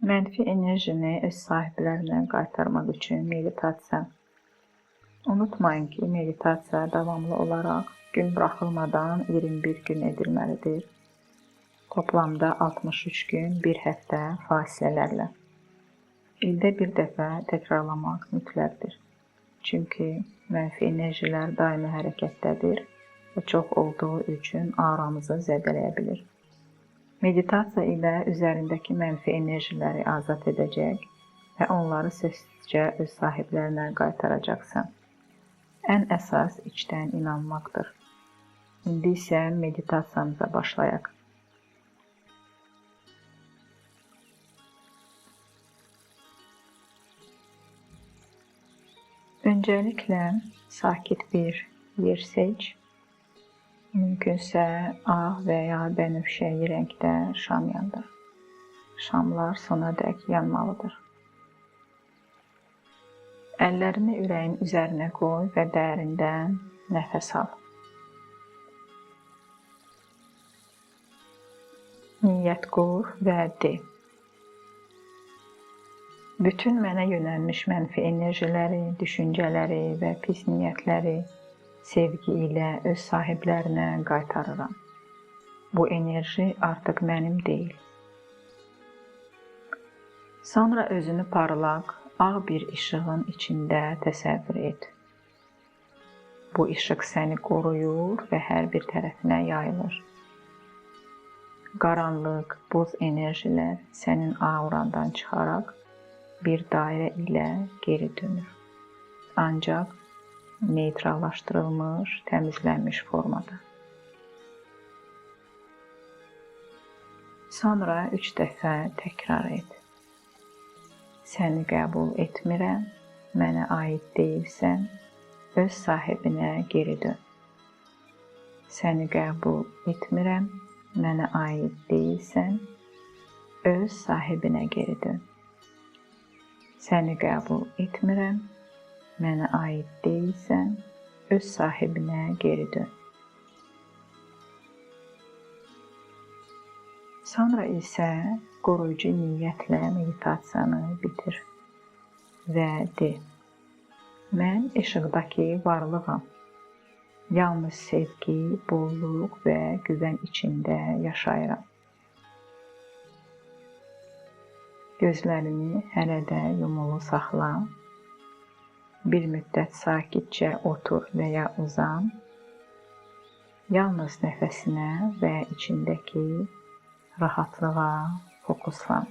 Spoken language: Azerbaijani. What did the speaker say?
Mənfi enerjini öz sahiblərinə qaytarmaq üçün meditasiya. Unutmayın ki, meditasiya davamlı olaraq gün buraxılmadan 21 gün edilməlidir. Toplamda 63 gün, bir həftə fasilələrlə. İldə bir dəfə təkrarlamaq mütləqdir. Çünki mənfi enerjilər daimi hərəkətdədir və çox olduğu üçün aramızı zədələyə bilir. Meditasiya ilə üzərindəki mənfi enerjiləri azad edəcək və onları səssizcə öz sahiblərinə qaytaracaqsan. Ən əsas içdən inanmaqdır. İndi isə meditasiyamıza başlayaq. Öncəliklə sakit bir yer seç. Mümkünsə ağ və ya bənövşəyi rəngdə şam yandır. Şamlar sonadək yanmalıdır. Əllərini ürəyin üzərinə qoy və dərindən nəfəs al. Niyyət qur və de. Bütün mənə yönəlmiş mənfi enerjiləri, düşüncələri və pis niyyətləri sevgi ilə öz sahiblərinə qaytarıram. Bu enerji artıq mənim deyil. Sonra özünü parlaq, ağ bir işığın içində təsəvvür et. Bu işıq səni qoruyur və hər bir tərəfinə yayılır. Qaranlıq, boz enerjilər sənin aurandan çıxaraq bir dairə ilə geri dönür. Ancaq neytrallaşdırılmış, təmizlənmiş formada. Sonra 3 dəfə təkrar et. Səni qəbul etmirəm, mənə aid deyilsən, öz sahibinə geri dön. Səni qəbul etmirəm, mənə aid deyilsən, öz sahibinə geri dön. Səni qəbul etmirəm, mənə aid deyilsən, öz sahibinə geri dön. Sonra isə qoruyucu niyyətlə meditasiyanı bitir və de. Mən işıqdakı varlığam. Yalnız sevgi, bolluq və güvən içində yaşayıram. Gözlərini hələ də yumulu saxla. Bir müddət sakitcə otur və ya uzan. Yalnız nəfəsinə və içindəki rahatlığa fokuslan.